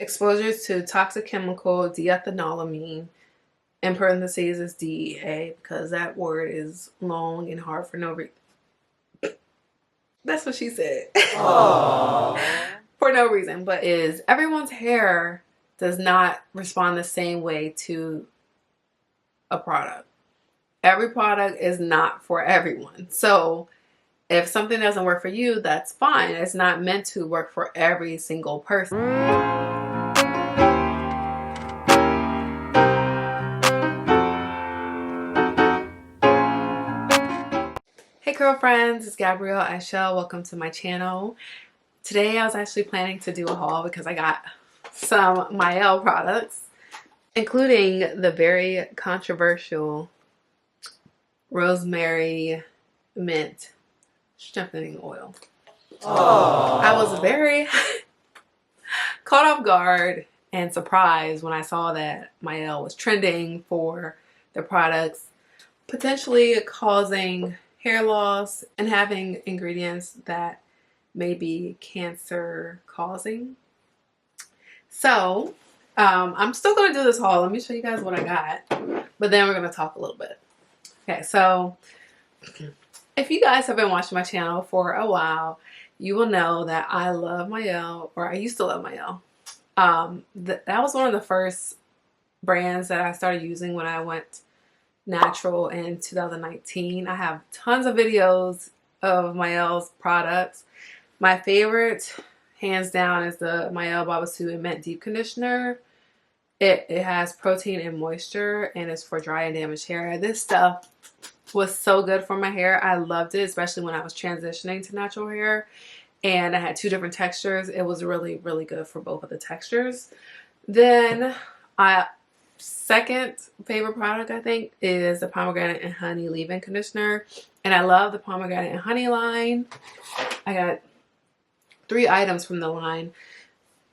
exposure to toxic chemical diethanolamine, in parentheses is DEA because that word is long and hard for no reason. That's what she said. For no reason, but is everyone's hair does not respond the same way to a product. Every product is not for everyone. So if something doesn't work for you, that's fine. It's not meant to work for every single person. Hey girlfriends, it's Gabrielle, Ishell. Welcome to my channel. Today I was actually planning to do a haul because I got some Mielle products, including the very controversial Rosemary Mint strengthening oil. I was very caught off guard and surprised when I saw that Mielle was trending for the products potentially causing hair loss and having ingredients that may be cancer causing. So I'm still going to do this haul. Let me show you guys what I got, but then we're going to talk a little bit. Okay, so if you guys have been watching my channel for a while, you will know that I love Mielle, or I used to love Mielle. That was one of the first brands that I started using when I went natural in 2019. I have tons of videos of Mielle's products. My favorite, hands down, is the Mielle Babassu Mint Deep Conditioner. It has protein and moisture, and it's for dry and damaged hair. This stuff was so good for my hair. I loved it, especially when I was transitioning to natural hair. And I had two different textures. It was really, really good for both of the textures. Then second favorite product, I think, is the pomegranate and honey leave-in conditioner. And I love the pomegranate and honey line. I got 3 items from the line.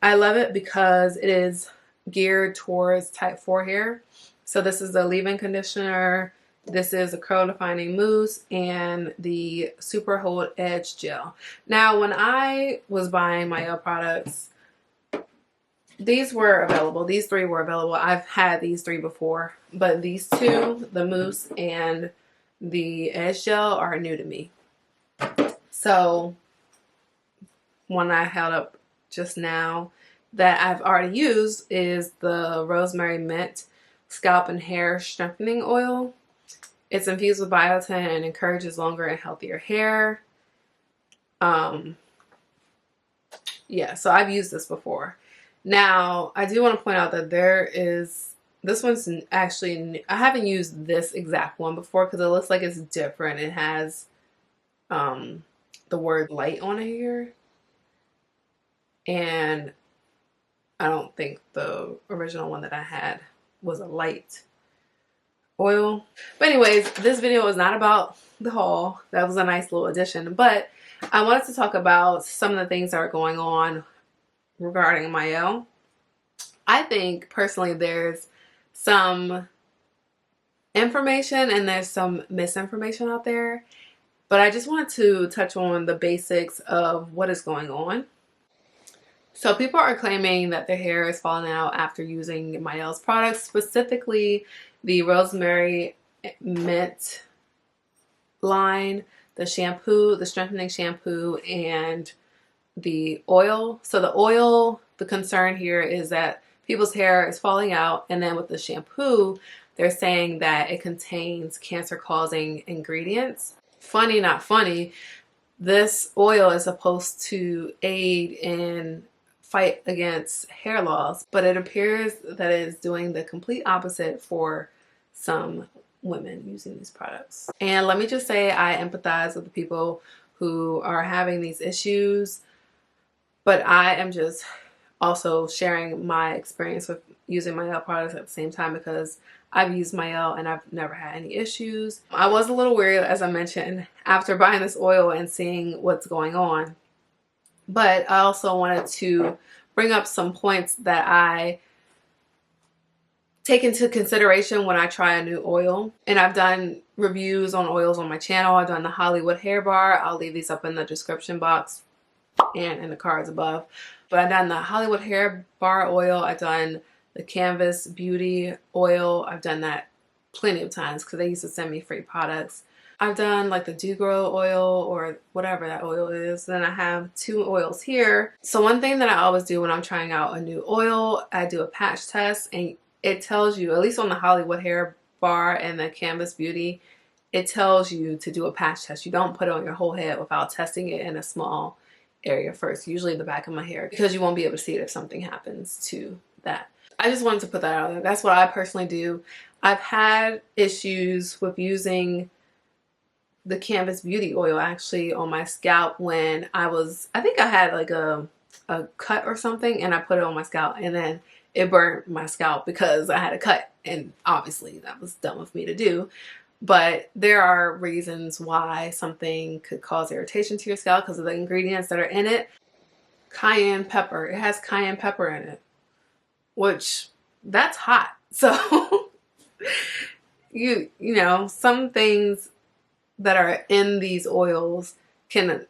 I love it because it is geared towards type 4 hair. So this is the leave-in conditioner. This is a curl defining mousse and the super hold edge gel. Now, when I was buying Mielle products, these were available. These 3 were available. I've had these 3 before, but these 2, the mousse and the edge gel, are new to me. So one I held up just now that I've already used is the Rosemary Mint Scalp and Hair Strengthening Oil. It's infused with biotin and encourages longer and healthier hair. Yeah, so I've used this before. Now, I do want to point out that this one's actually, I haven't used this exact one before because it looks like it's different. It has the word light on it here. And I don't think the original one that I had was a light oil. But anyways, this video is not about the haul. That was a nice little addition. But I wanted to talk about some of the things that are going on regarding Mielle. I think personally there's some information and there's some misinformation out there. But I just wanted to touch on the basics of what is going on. So people are claiming that their hair is falling out after using Mielle's products, specifically the Rosemary Mint line, the shampoo, the strengthening shampoo, and the oil. So the oil, the concern here is that people's hair is falling out, and then with the shampoo, they're saying that it contains cancer-causing ingredients. Funny, not funny, this oil is supposed to aid in fight against hair loss, but it appears that it is doing the complete opposite for some women using these products. And let me just say, I empathize with the people who are having these issues, but I am just also sharing my experience with using Mielle products at the same time because I've used Mielle and I've never had any issues. I was a little worried, as I mentioned, after buying this oil and seeing what's going on. But I also wanted to bring up some points that I take into consideration when I try a new oil. And I've done reviews on oils on my channel. I've done the Hollywood hair bar. I'll leave these up in the description box. and in the cards above. But I've done the Hollywood Hair Bar Oil. I've done the Canvas Beauty Oil. I've done that plenty of times because they used to send me free products. I've done like the Do Grow oil or whatever that oil is. Then I have 2 oils here. So one thing that I always do when I'm trying out a new oil, I do a patch test, and it tells you, at least on the Hollywood Hair Bar and the Canvas Beauty, it tells you to do a patch test. You don't put it on your whole head without testing it in a small area first, usually the back of my hair, because you won't be able to see it if something happens to that. I just wanted to put that out there. That's what I personally do. I've had issues with using the Canvas Beauty Oil actually on my scalp when I think I had like a cut or something, and I put it on my scalp and then it burned my scalp because I had a cut, and obviously that was dumb of me to do. But there are reasons why something could cause irritation to your scalp because of the ingredients that are in it. Cayenne pepper. It has cayenne pepper in it, which that's hot. So you know, some things that are in these oils can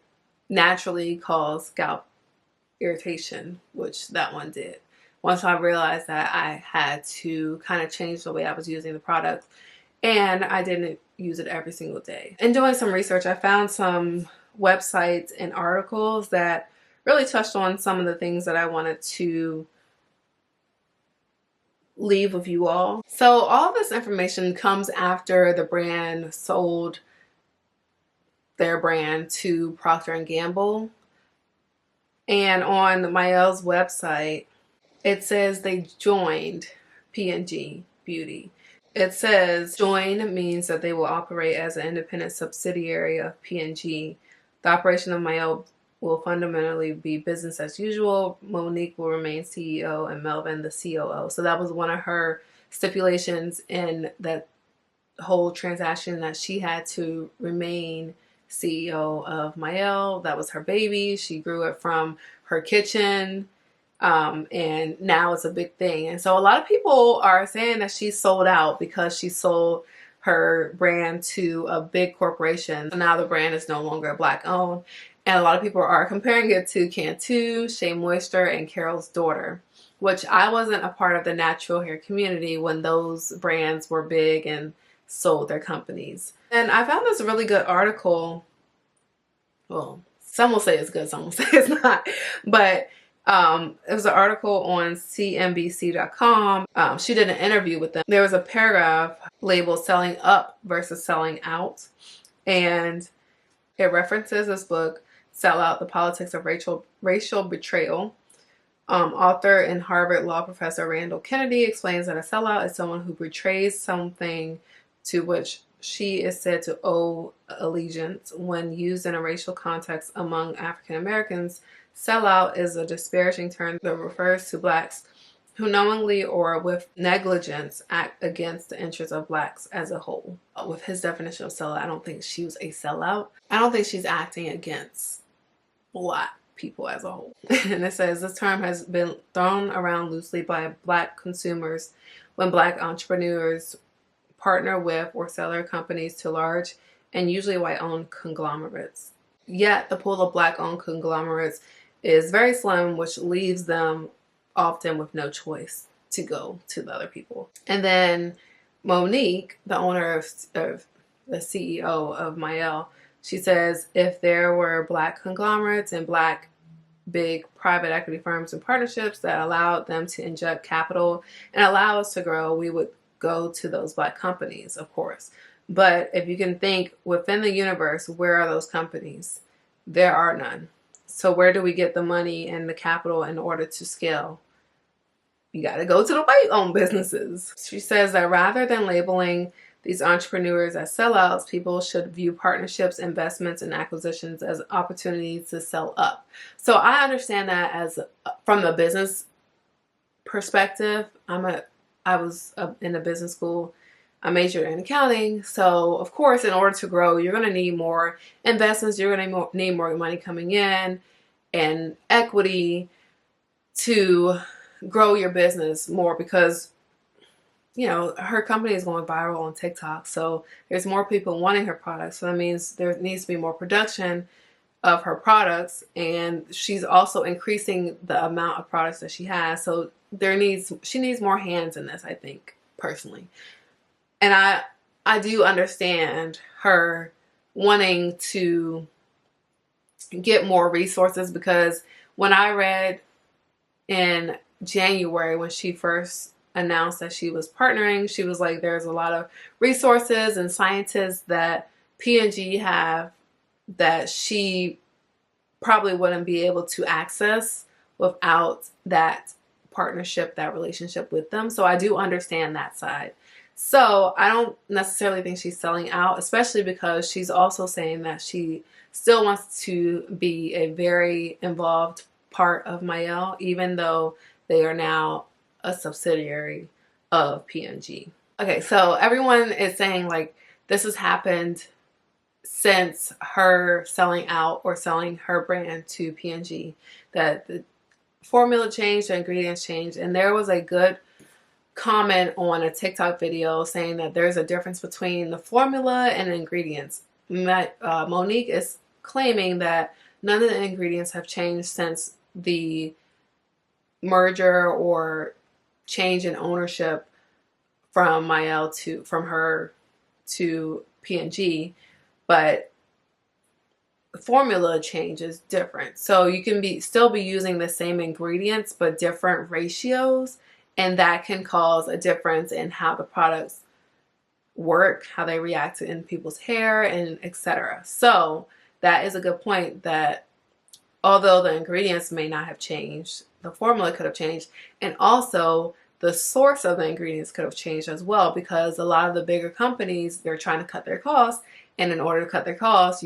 naturally cause scalp irritation, which that one did. Once I realized that, I had to kind of change the way I was using the product, and I didn't use it every single day. In doing some research, I found some websites and articles that really touched on some of the things that I wanted to leave with you all. So all this information comes after the brand sold their brand to Procter & Gamble. And on Mielle's website, it says they joined P&G Beauty. It says join means that they will operate as an independent subsidiary of P&G. The operation of Mielle will fundamentally be business as usual. Monique will remain CEO and Melvin the COO. So that was one of her stipulations in that whole transaction, that she had to remain CEO of Mielle. That was her baby. She grew it from her kitchen, and now it's a big thing. And so a lot of people are saying that she sold out because she sold her brand to a big corporation. So now the brand is no longer Black owned. And a lot of people are comparing it to Cantu, Shea Moisture, and Carol's Daughter, which I wasn't a part of the natural hair community when those brands were big and sold their companies. And I found this really good article. Well, some will say it's good, some will say it's not. But it was an article on CNBC.com. She did an interview with them. There was a paragraph labeled "Selling Up versus Selling Out." And it references this book, Sell Out, The Politics of Racial Betrayal. Author and Harvard law professor Randall Kennedy explains that a sellout is someone who betrays something to which she is said to owe allegiance. When used in a racial context among African Americans, sellout is a disparaging term that refers to Blacks who knowingly or with negligence act against the interests of Blacks as a whole. With his definition of sellout, I don't think she was a sellout. I don't think she's acting against Black people as a whole. And it says this term has been thrown around loosely by Black consumers when Black entrepreneurs partner with or sell their companies to large and usually white-owned conglomerates. Yet the pool of Black-owned conglomerates is very slim, which leaves them often with no choice to go to the other people. And then Monique, the owner of the CEO of Mielle, she says if there were Black conglomerates and Black big private equity firms and partnerships that allowed them to inject capital and allow us to grow, we would go to those Black companies, of course. But if you can think within the universe, where are those companies? There are none. So where do we get the money and the capital in order to scale? You got to go to the white-owned businesses. She says that rather than labeling these entrepreneurs as sellouts, people should view partnerships, investments, and acquisitions as opportunities to sell up. So I understand that as from the business perspective. I was in a business school. I majored in accounting. So of course, in order to grow, you're going to need more investments. You're going to need more money coming in and equity to grow your business more, because you know her company is going viral on TikTok. So there's more people wanting her products. So that means there needs to be more production of her products, and she's also increasing the amount of products that she has. So she needs more hands in this, I think, personally. And I do understand her wanting to get more resources, because when I read in January when she first announced that she was partnering, she was like, there's a lot of resources and scientists that P&G have that she probably wouldn't be able to access without that partnership, that relationship with them. So I do understand that side. So I don't necessarily think she's selling out, especially because she's also saying that she still wants to be a very involved part of Mielle, even though they are now a subsidiary of P&G. Okay, so everyone is saying like this has happened since her selling out or selling her brand to P&G, that the formula changed, the ingredients changed, and there was a good comment on a TikTok video saying that there's a difference between the formula and the ingredients. Monique is claiming that none of the ingredients have changed since the merger or change in ownership from her to P&G, but the formula change is different. So you can still be using the same ingredients but different ratios, and that can cause a difference in how the products work, how they react in people's hair, and etc. So that is a good point, that although the ingredients may not have changed, the formula could have changed, and also the source of the ingredients could have changed as well, because a lot of the bigger companies, they're trying to cut their costs, and in order to cut their costs,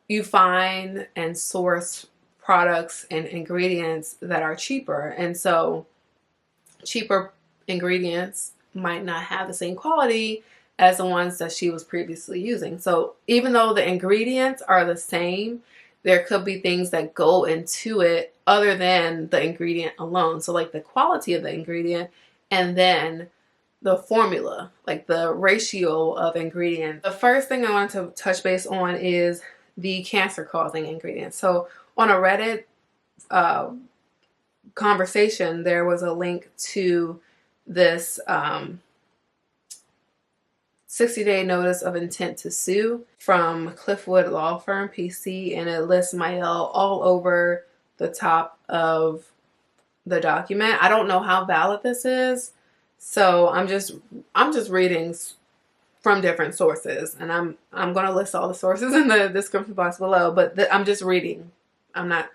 you find and source products and ingredients that are cheaper, and so cheaper ingredients might not have the same quality as the ones that she was previously using. So even though the ingredients are the same, there could be things that go into it other than the ingredient alone. So like the quality of the ingredient, and then the formula, like the ratio of ingredients. The first thing I wanted to touch base on is the cancer-causing ingredients. So on a Reddit conversation, there was a link to this 60-day notice of intent to sue from Cliffwood Law Firm PC, and it lists Mielle all over the top of the document. I don't know how valid this is, so I'm just reading from different sources, and I'm going to list all the sources in the description box below, but I'm just reading.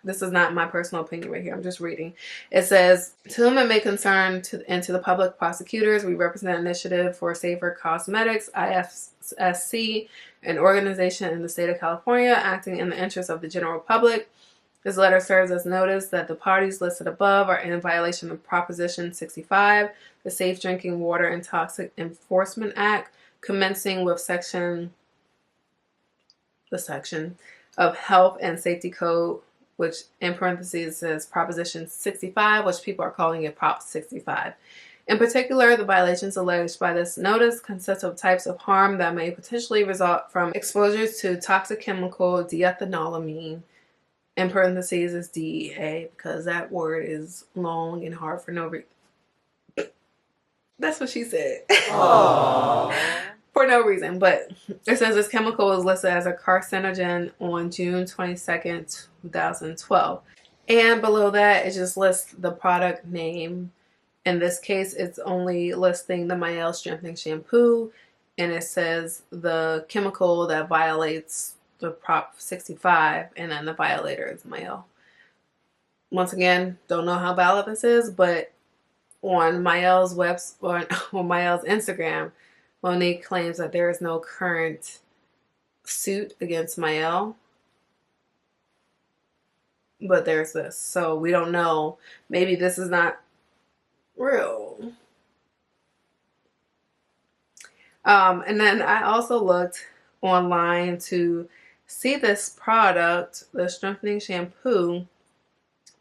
This is not my personal opinion right here. I'm just reading. It says, to whom it may concern and to the public prosecutors, we represent Initiative for Safer Cosmetics, IFSC, an organization in the state of California acting in the interest of the general public. This letter serves as notice that the parties listed above are in violation of Proposition 65, the Safe Drinking Water and Toxic Enforcement Act, commencing with the section of Health and Safety Code, which in parentheses says Proposition 65, which people are calling it Prop 65. In particular, the violations alleged by this notice consist of types of harm that may potentially result from exposures to toxic chemical diethanolamine, in parentheses is DEA, because that word is long and hard for no reason. That's what she said. Aww. For no reason, but it says this chemical was listed as a carcinogen on June 22nd, 2012. And below that, it just lists the product name. In this case, it's only listing the Mielle Strengthening Shampoo, and it says the chemical that violates the Prop 65, and then the violator is Mielle. Once again, don't know how valid this is, but on Mielle's on Mielle's Instagram, Monique claims that there is no current suit against Mielle, but there's this. So we don't know. Maybe this is not real. And then I also looked online to see this product, the strengthening shampoo,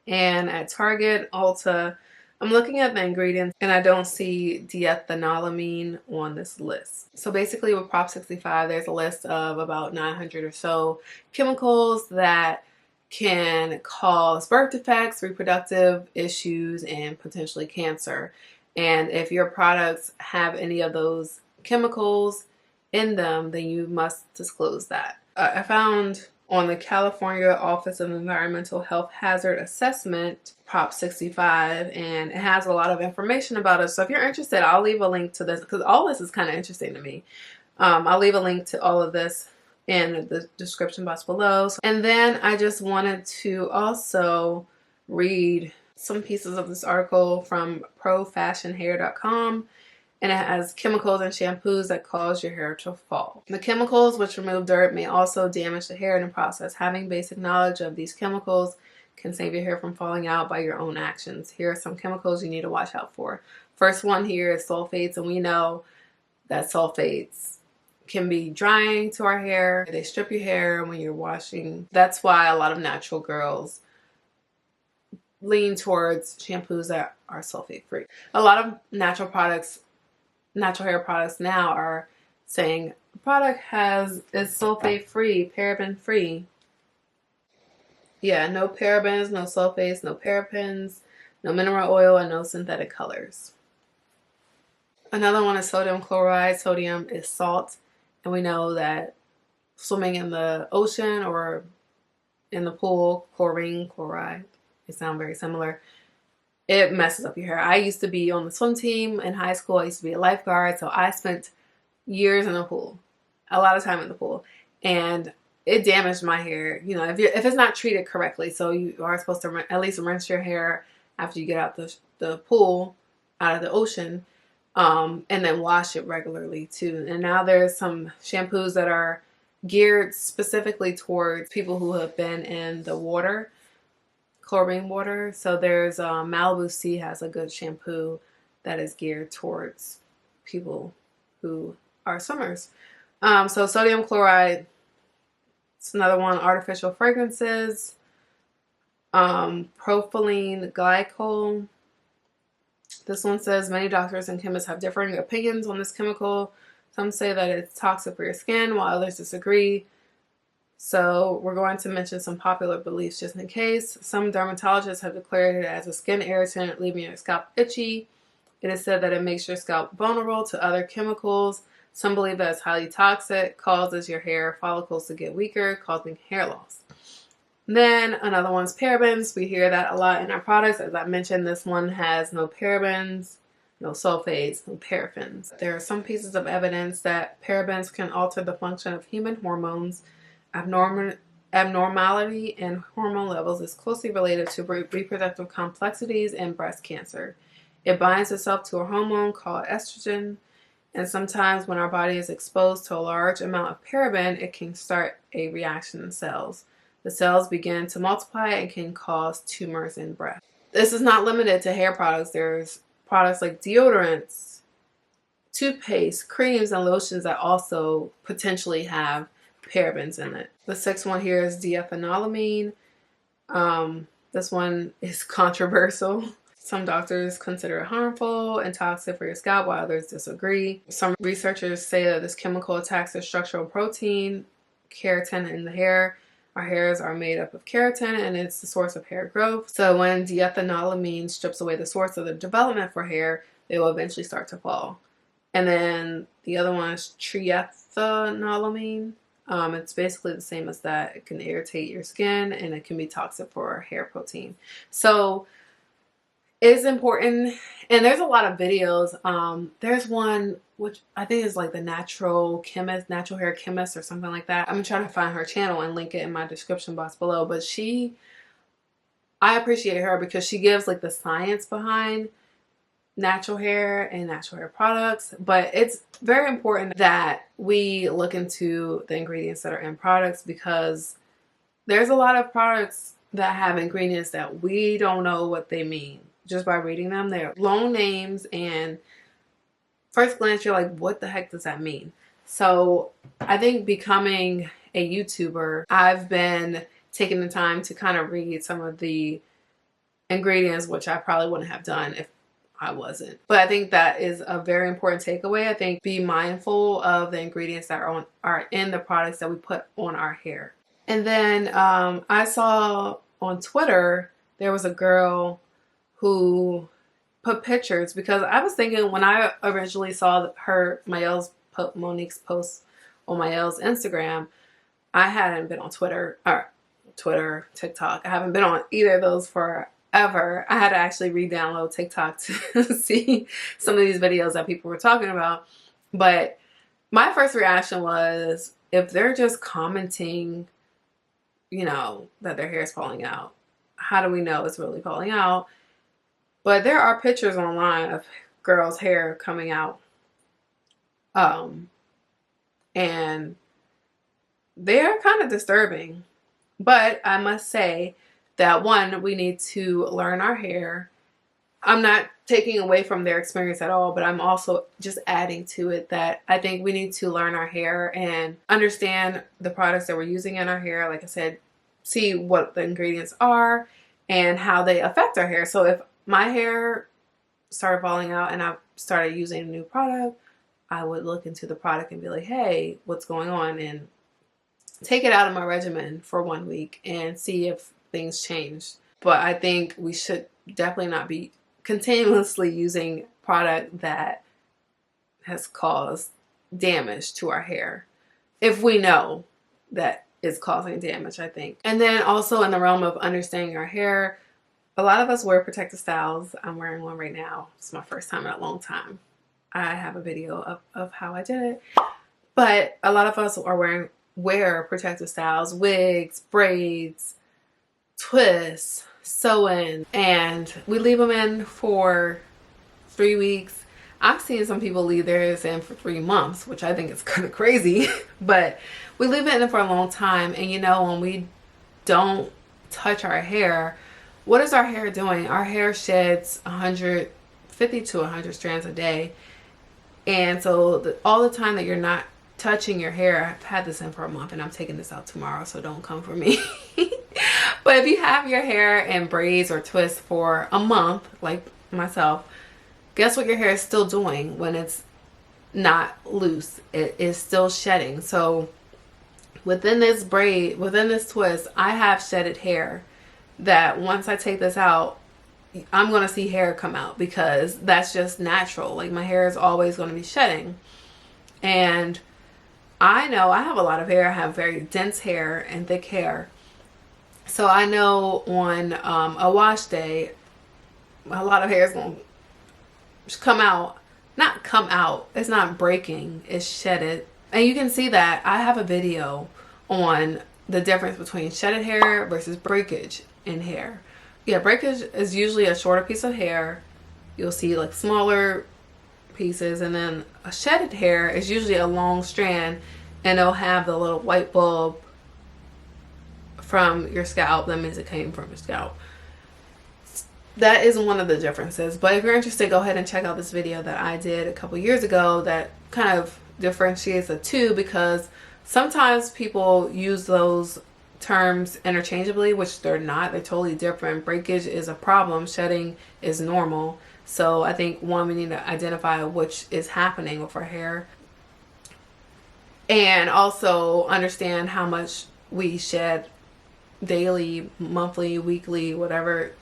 and at Target, Ulta, I'm looking at the ingredients and I don't see diethanolamine on this list. So basically with Prop 65, there's a list of about 900 or so chemicals that can cause birth defects, reproductive issues, and potentially cancer. And if your products have any of those chemicals in them, then you must disclose that. I found on the California Office of Environmental Health Hazard Assessment, Prop 65, and it has a lot of information about it. So if you're interested, I'll leave a link to this because all this is kind of interesting to me. I'll leave a link to all of this in the description box below. And then I just wanted to also read some pieces of this article from profashionhair.com. And it has chemicals and shampoos that cause your hair to fall. The chemicals, which remove dirt, may also damage the hair in the process. Having basic knowledge of these chemicals can save your hair from falling out by your own actions. Here are some chemicals you need to watch out for. First one here is sulfates, and we know that sulfates can be drying to our hair. They strip your hair when you're washing. That's why a lot of natural girls lean towards shampoos that are sulfate free. A lot of natural hair products now are saying the product is sulfate free, paraben free. Yeah, no parabens, no sulfates, no parabens, no mineral oil, and no synthetic colors. Another one is sodium chloride. Sodium is salt, and we know that swimming in the ocean or in the pool, chlorine, chloride, they sound very similar. It messes up your hair. I used to be on the swim team in high school. I used to be a lifeguard, so I spent years in the pool, a lot of time in the pool, and it damaged my hair. You know, if it's not treated correctly, so you are supposed to at least rinse your hair after you get out the pool, out of the ocean, and then wash it regularly too. And now there's some shampoos that are geared specifically towards people who have been in the water. Chlorine water. So there's Malibu Sea has a good shampoo that is geared towards people who are swimmers. So sodium chloride, it's another one. Artificial fragrances, propylene glycol. This one says many doctors and chemists have differing opinions on this chemical. Some say that it's toxic for your skin, while others disagree. So we're going to mention some popular beliefs just in case. Some dermatologists have declared it as a skin irritant, leaving your scalp itchy. It is said that it makes your scalp vulnerable to other chemicals. Some believe that it's highly toxic, causes your hair follicles to get weaker, causing hair loss. Then another one's parabens. We hear that a lot in our products. As I mentioned, this one has no parabens, no sulfates, no paraffins. There are some pieces of evidence that parabens can alter the function of human hormones. Abnormality in hormone levels is closely related to reproductive complexities and breast cancer. It binds itself to a hormone called estrogen, and sometimes when our body is exposed to a large amount of paraben, it can start a reaction in cells. The cells begin to multiply and can cause tumors in breast. This is not limited to hair products. There's products like deodorants, toothpaste, creams, and lotions that also potentially have parabens in it. The sixth one here is diethanolamine. This one is controversial. Some doctors consider it harmful and toxic for your scalp, while others disagree. Some researchers say that this chemical attacks the structural protein, keratin, in the hair. Our hairs are made up of keratin, and it's the source of hair growth. So when diethanolamine strips away the source of the development for hair, they will eventually start to fall. And then the other one is triethanolamine. It's basically the same as that. It can irritate your skin, and it can be toxic for hair protein. So it is important, and there's a lot of videos. There's one which I think is like the natural hair chemist or something like that. I'm trying to find her channel and link it in my description box below. But I appreciate her because she gives like the science behind natural hair and natural hair products. But it's very important that we look into the ingredients that are in products, because there's a lot of products that have ingredients that we don't know what they mean just by reading them. They're long names, and first glance you're like, what the heck does that mean? So I think becoming a YouTuber, I've been taking the time to kind of read some of the ingredients, which I probably wouldn't have done if I wasn't. But I think that is a very important takeaway. I think be mindful of the ingredients that are in the products that we put on our hair. And then I saw on Twitter, there was a girl who put pictures, because I was thinking when I originally saw Monique's post on Mielle's Instagram, I hadn't been on Twitter, TikTok. I haven't been on either of those forever. I had to actually re-download TikTok to see some of these videos that people were talking about. But my first reaction was, if they're just commenting, you know, that their hair is falling out, how do we know it's really falling out? But there are pictures online of girls' hair coming out. And they're kind of disturbing. But I must say that, one, we need to learn our hair. I'm not taking away from their experience at all, but I'm also just adding to it that I think we need to learn our hair and understand the products that we're using in our hair. Like I said, see what the ingredients are and how they affect our hair. So if my hair started falling out and I started using a new product, I would look into the product and be like, hey, what's going on? And take it out of my regimen for 1 week and see if things change. But I think we should definitely not be continuously using product that has caused damage to our hair, if we know that it's causing damage, I think. And then also in the realm of understanding our hair, a lot of us wear protective styles. I'm wearing one right now. It's my first time in a long time. I have a video of how I did it. But a lot of us wear protective styles, wigs, braids, twists, sew-in, and we leave them in for 3 weeks. I've seen some people leave theirs in for 3 months, which I think is kind of crazy. But we leave it in for a long time. And you know, when we don't touch our hair, what is our hair doing? Our hair sheds 150 to 100 strands a day. And so all the time that you're not touching your hair, I've had this in for a month and I'm taking this out tomorrow, so don't come for me. But if you have your hair in braids or twists for a month, like myself, guess what your hair is still doing when it's not loose? It is still shedding. So within this braid, within this twist, I have shedded hair that once I take this out, I'm going to see hair come out, because that's just natural. Like, my hair is always going to be shedding. And I know I have a lot of hair. I have very dense hair and thick hair. So I know on a wash day, a lot of hair is going to come out. Not come out. It's not breaking. It's shedded. And you can see that. I have a video on the difference between shedded hair versus breakage in hair. Yeah, breakage is usually a shorter piece of hair. You'll see like smaller pieces, and then a shedded hair is usually a long strand, and it'll have the little white bulb from your scalp. That means it came from your scalp. That is one of the differences. But if you're interested, go ahead and check out this video that I did a couple years ago that kind of differentiates the two, because sometimes people use those terms interchangeably, which they're not. They're totally different. Breakage is a problem. Shedding is normal. So I think, one, we need to identify which is happening with our hair, and also understand how much we shed daily, monthly, weekly, whatever,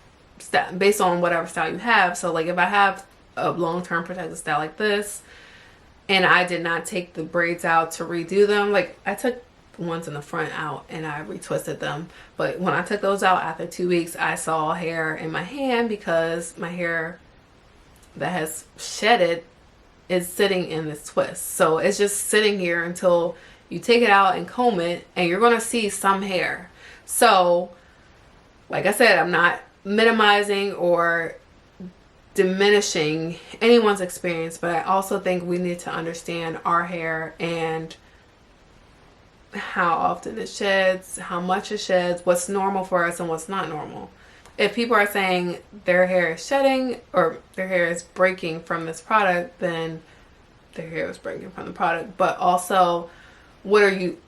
based on whatever style you have. So like if I have a long-term protective style like this and I did not take the braids out to redo them, like I took the ones in the front out and I retwisted them, but when I took those out after 2 weeks, I saw hair in my hand because my hair that has shedded is sitting in this twist. So it's just sitting here until you take it out and comb it, and you're going to see some hair. So like I said, I'm not minimizing or diminishing anyone's experience, but I also think we need to understand our hair and how often it sheds, how much it sheds, what's normal for us and what's not normal. If people are saying their hair is shedding or their hair is breaking from this product, then their hair is breaking from the product. But also, what are you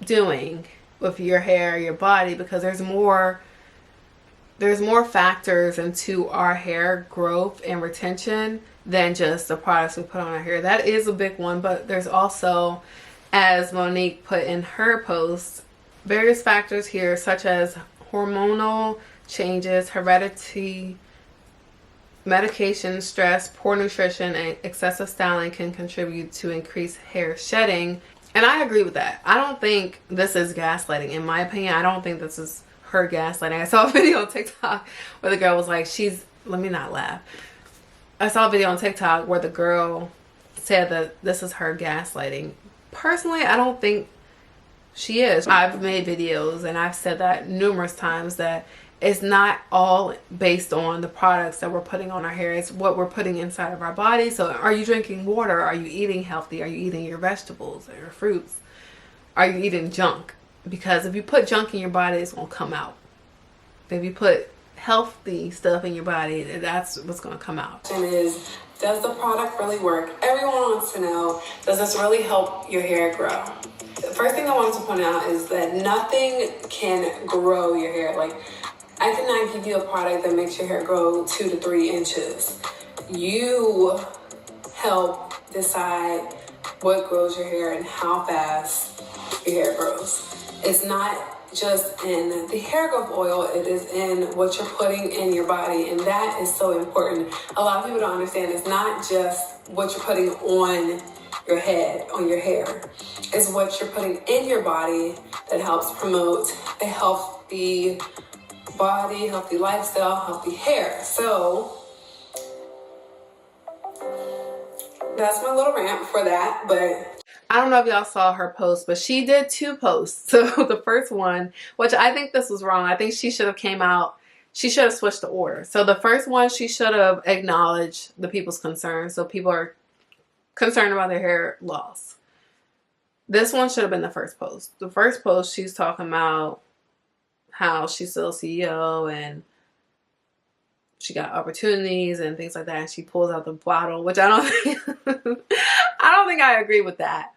doing with your hair, your body? Because there's more there's more factors into our hair growth and retention than just the products we put on our hair. That is a big one, but there's also, as Monique put in her post, various factors here such as hormonal changes, heredity, medication, stress, poor nutrition, and excessive styling can contribute to increased hair shedding. And I agree with that. I don't think this is gaslighting. In my opinion, I don't think this is her gaslighting. I saw a video on TikTok where the girl was like, let me not laugh. I saw a video on TikTok where the girl said that this is her gaslighting. Personally, I don't think she is. I've made videos and I've said that numerous times that it's not all based on the products that we're putting on our hair. It's what we're putting inside of our body. So are you drinking water? Are you eating healthy? Are you eating your vegetables or your fruits? Are you eating junk? Because if you put junk in your body, it's going to come out. If you put healthy stuff in your body, that's what's going to come out. The question is, does the product really work? Everyone wants to know, does this really help your hair grow? The first thing I wanted to point out is that nothing can grow your hair. Like, I cannot give you a product that makes your hair grow 2 to 3 inches. You help decide what grows your hair and how fast your hair grows. It's not just in the hair growth oil, it is in what you're putting in your body, and that is so important. A lot of people don't understand it's not just what you're putting on your head, on your hair. It's what you're putting in your body that helps promote a healthy body, healthy lifestyle, healthy hair. So that's my little rant for that. But I don't know if y'all saw her post, but she did 2 posts. So the first one, which I think this was wrong. I think she should have she should have switched the order. So the first one, she should have acknowledged the people's concerns. So people are concerned about their hair loss. This one should have been the first post. The first post, she's talking about how she's still CEO and she got opportunities and things like that. And she pulls out the bottle, which I don't think I agree with that.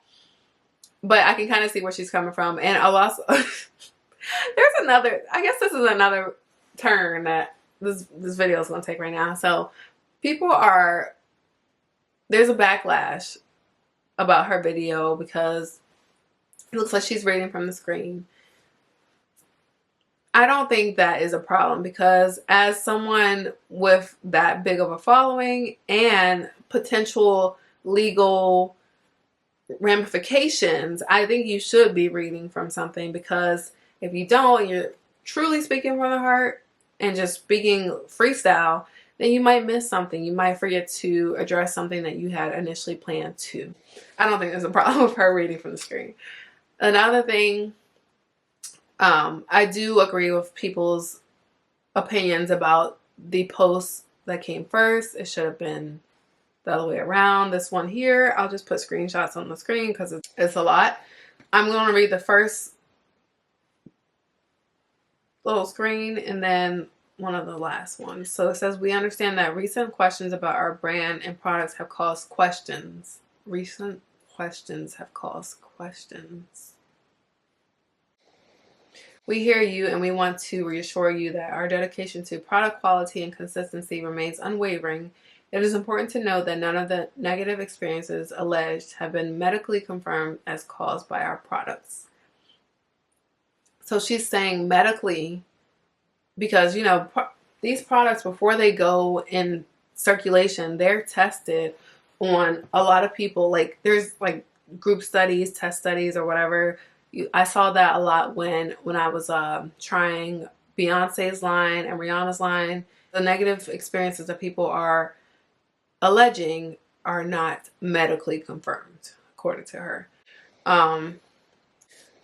But I can kind of see where she's coming from. And I'll also, there's another, I guess this is another turn that this video is going to take right now. So there's a backlash about her video because it looks like she's reading from the screen. I don't think that is a problem because as someone with that big of a following and potential legal ramifications, I think you should be reading from something, because if you don't, you're truly speaking from the heart and just speaking freestyle, then you might miss something. You might forget to address something that you had initially planned to. I don't think there's a problem with her reading from the screen. Another thing, I do agree with people's opinions about the post that came first. It should have been the other way around. This one here, I'll just put screenshots on the screen because it's a lot. I'm going to read the first little screen and then one of the last ones. So it says, we understand that recent questions about our brand and products have caused questions. Recent questions have caused questions. We hear you and we want to reassure you that our dedication to product quality and consistency remains unwavering. It is important to note that none of the negative experiences alleged have been medically confirmed as caused by our products. So she's saying medically because, you know, these products, before they go in circulation, they're tested on a lot of people. Like, there's like group studies, test studies or whatever. I saw that a lot when I was trying Beyonce's line and Rihanna's line. The negative experiences that people are alleging are not medically confirmed, according to her.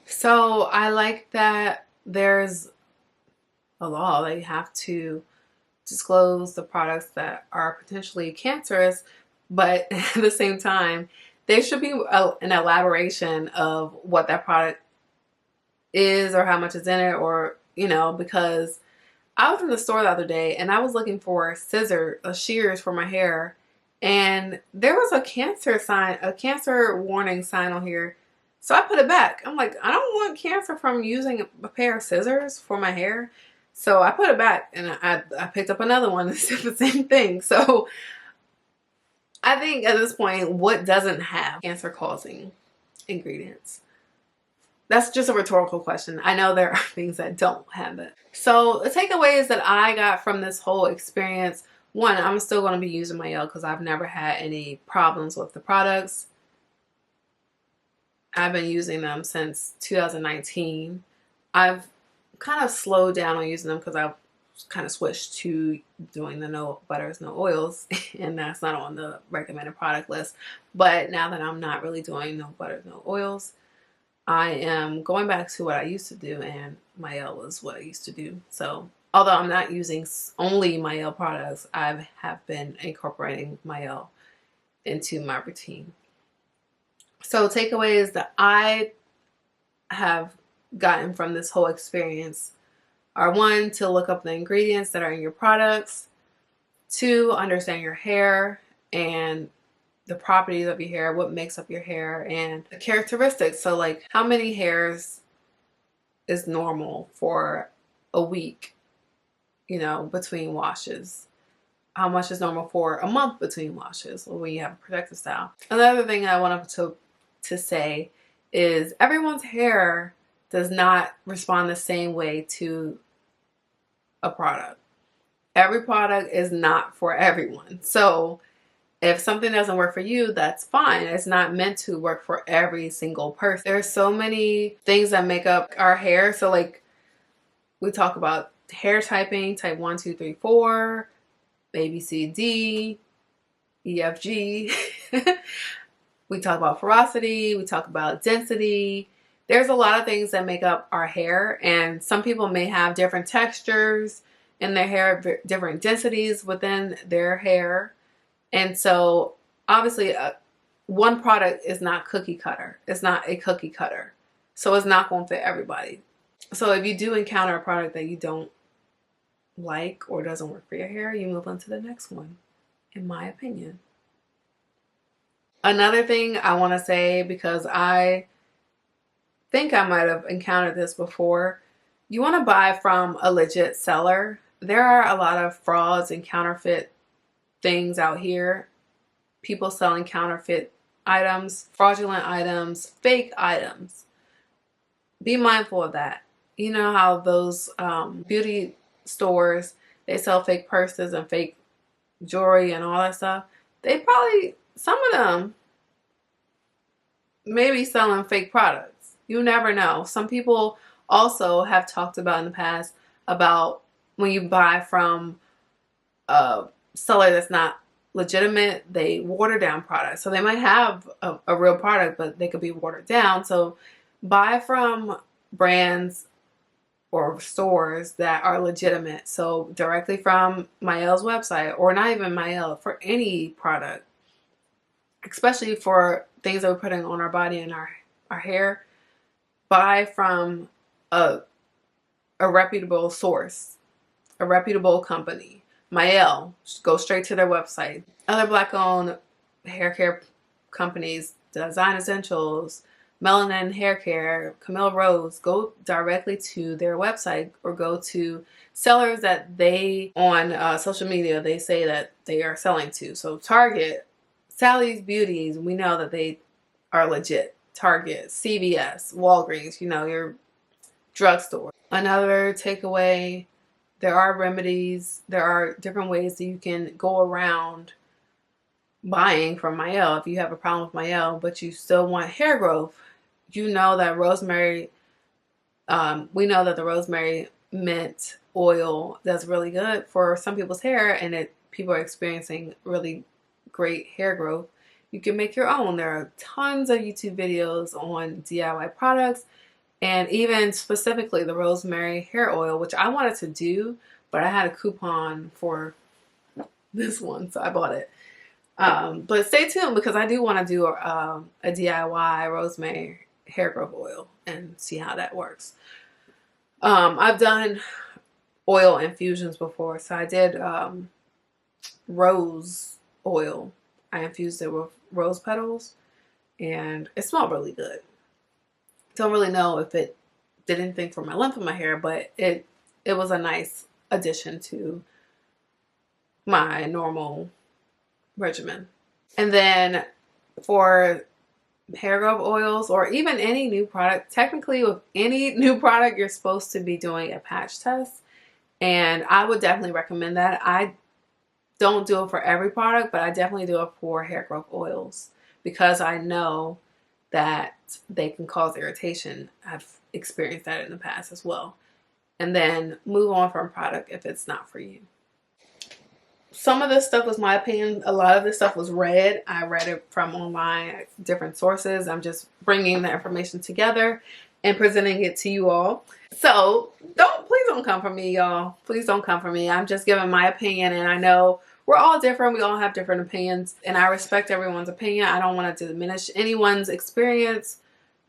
So I like that there's a law that you have to disclose the products that are potentially cancerous, but at the same time, there should be an elaboration of what that product is or how much is in it, or, you know, because I was in the store the other day and I was looking for shears for my hair, and there was a cancer warning sign on here. So I put it back. I'm like, I don't want cancer from using a pair of scissors for my hair. So I put it back and I picked up another one and said the same thing. So I think at this point, what doesn't have cancer-causing ingredients? That's just a rhetorical question. I know there are things that don't have it. So the takeaways that I got from this whole experience, one, I'm still going to be using Mielle because I've never had any problems with the products. I've been using them since 2019. I've kind of slowed down on using them because I've kind of switched to doing the no butters, no oils, and that's not on the recommended product list. But now that I'm not really doing no butters, no oils, I am going back to what I used to do, and Mielle was what I used to do. So although I'm not using only Mielle products, I have been incorporating Mielle into my routine. So takeaways that I have gotten from this whole experience are: one, to look up the ingredients that are in your products; two, understand your hair and the properties of your hair, what makes up your hair, and the characteristics. So like, how many hairs is normal for a week, you know, between washes? How much is normal for a month between washes when you have a protective style? Another thing I wanted to say is everyone's hair does not respond the same way to a product. Every product is not for everyone. So if something doesn't work for you, that's fine. It's not meant to work for every single person. There's so many things that make up our hair. So like, we talk about hair typing, type 1, 2, 3, 4, A, B, C, D, E, F, G. We talk about porosity. We talk about density. There's a lot of things that make up our hair, and some people may have different textures in their hair, different densities within their hair. And so obviously one product is not cookie cutter. It's not a cookie cutter. So it's not going to fit everybody. So if you do encounter a product that you don't like or doesn't work for your hair, you move on to the next one, in my opinion. Another thing I want to say, because I think I might have encountered this before, you want to buy from a legit seller. There are a lot of frauds and counterfeit things out here. People selling counterfeit items, fraudulent items, fake items. Be mindful of that. You know how those beauty stores, they sell fake purses and fake jewelry and all that stuff. They probably, some of them may be selling fake products. You never know. Some people also have talked about in the past about when you buy from a seller that's not legitimate, they water down products. So they might have a real product, but they could be watered down. So buy from brands or stores that are legitimate. So directly from Mielle's website, or not even Mielle, for any product, especially for things that we're putting on our body and our hair, buy from a reputable source, a reputable company. Mielle, go straight to their website. Other Black-owned hair care companies, Design Essentials, Melanin Hair Care, Camille Rose, go directly to their website or go to sellers that they, on social media, they say that they are selling to. So Target, Sally's Beauties, we know that they are legit. Target, CVS, Walgreens, you know, your drugstore. Another takeaway, there are remedies, there are different ways that you can go around buying from Mielle. If you have a problem with Mielle, but you still want hair growth, you know that rosemary, we know that the rosemary mint oil does really good for some people's hair, and people are experiencing really great hair growth. You can make your own. There are tons of YouTube videos on DIY products, and even specifically the rosemary hair oil, which I wanted to do, but I had a coupon for this one, so I bought it. But stay tuned, because I do want to do a DIY rosemary hair growth oil and see how that works. I've done oil infusions before, so I did rose oil. I infused it with rose petals, and it smelled really good. Don't really know if it did anything for my length of my hair, but it it was a nice addition to my normal regimen. And then for hair growth oils or even any new product, technically with any new product, you're supposed to be doing a patch test. And I would definitely recommend that. I don't do it for every product, but I definitely do it for hair growth oils because I know that they can cause irritation. I've experienced that in the past as well. And then move on from product if it's not for you. Some of this stuff was my opinion. A lot of this stuff was read. I read it from online, different sources. I'm just bringing the information together and presenting it to you all. So please don't come for me, y'all. Please don't come for me. I'm just giving my opinion, and I know we're all different. We all have different opinions, and I respect everyone's opinion. I don't want to diminish anyone's experience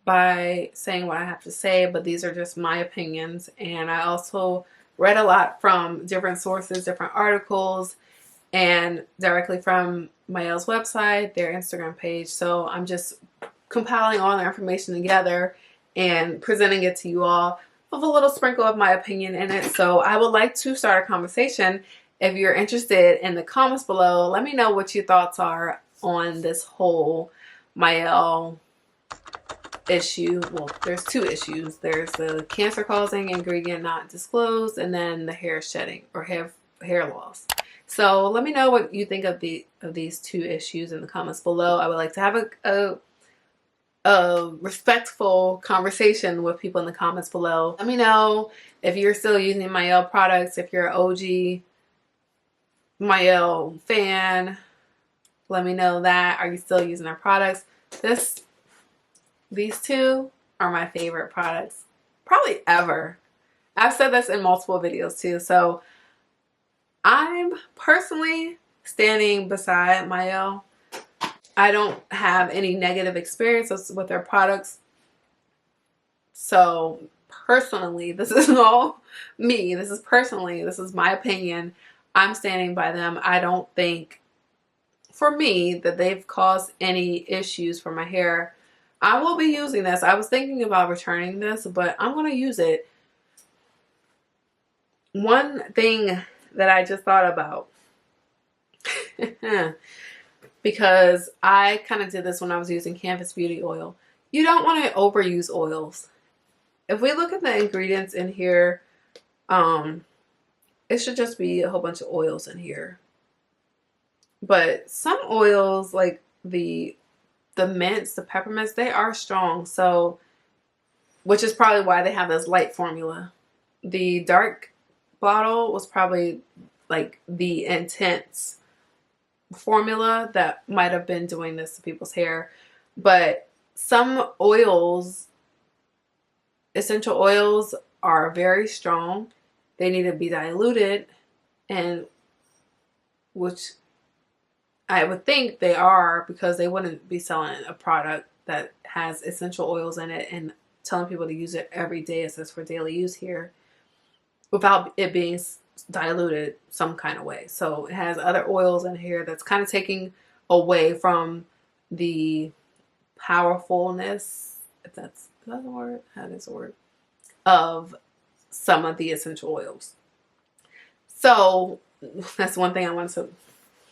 by saying what I have to say, but these are just my opinions. And I also read a lot from different sources, different articles, and directly from Mielle's website, their Instagram page. So I'm just compiling all the information together and presenting it to you all with a little sprinkle of my opinion in it. So I would like to start a conversation. If you're interested, in the comments below, let me know what your thoughts are on this whole Mielle issue. Well, there's two issues. There's the cancer-causing ingredient not disclosed, and then the hair shedding or hair loss. So let me know what you think of these two issues in the comments below. I would like to have a respectful conversation with people in the comments below. Let me know if you're still using Mielle products, if you're an OG Mielle fan. Let me know that. Are you still using their products? These two are my favorite products probably ever. I've said this in multiple videos too. So I'm personally standing beside Mielle. I don't have any negative experiences with their products. So personally, this is all me. This is my opinion. I'm standing by them. I don't think, for me, that they've caused any issues for my hair. I will be using this. I was thinking about returning this, but I'm going to use it. One thing that I just thought about, because I kind of did this when I was using Canvas Beauty oil. You don't want to overuse oils. If we look at the ingredients in here, it should just be a whole bunch of oils in here. But some oils, like the mints, the peppermints, they are strong. So, which is probably why they have this light formula. The dark bottle was probably like the intense formula that might have been doing this to people's hair. But some oils, essential oils, are very strong. They need to be diluted, and which I would think they are, because they wouldn't be selling a product that has essential oils in it and telling people to use it every day. It says for daily use here, without it being diluted some kind of way. So it has other oils in here that's kind of taking away from the powerfulness, if that's a word, that is a word, of some of the essential oils. So that's one thing I wanted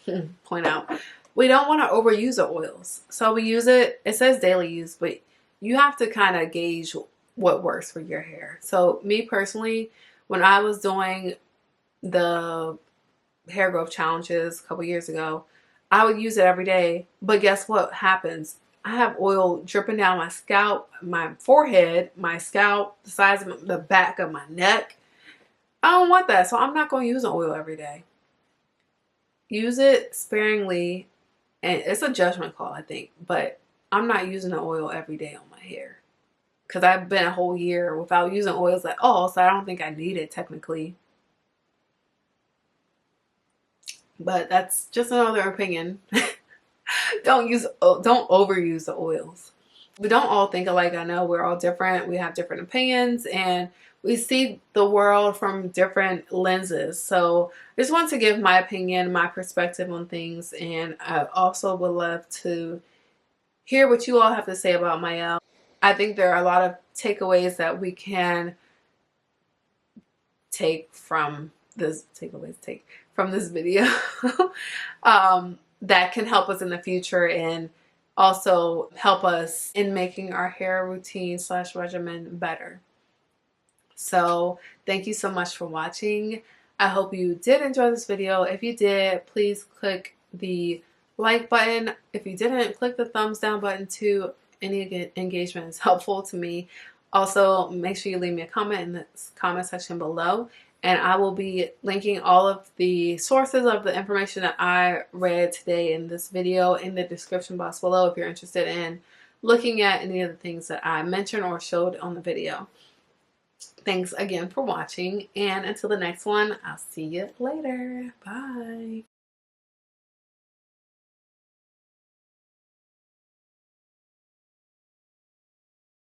to point out. We don't want to overuse the oils. So we use it says daily use, but you have to kind of gauge what works for your hair. So me personally, when I was doing the hair growth challenges a couple years ago, I would use it every day. But guess what happens? I have oil dripping down my scalp, my forehead, my scalp, the sides of the back of my neck. I don't want that. So I'm not going to use an oil every day. Use it sparingly. And it's a judgment call, I think. But I'm not using the oil every day on my hair. Because I've been a whole year without using oils at all. So I don't think I need it technically. But that's just another opinion. Don't overuse the oils. We don't all think alike. I know we're all different. We have different opinions, and we see the world from different lenses. So I just want to give my opinion, my perspective on things, and I also would love to hear what you all have to say about Mielle. I think there are a lot of takeaways that we can take from this from this video that can help us in the future and also help us in making our hair routine / regimen better. So thank you so much for watching. I hope you did enjoy this video. If you did, please click the like button. If you didn't, click the thumbs down button too. Any engagement is helpful to me. Also, make sure you leave me a comment in the comment section below, and I will be linking all of the sources of the information that I read today in this video in the description box below if you're interested in looking at any of the things that I mentioned or showed on the video. Thanks again for watching, and until the next one, I'll see you later. Bye.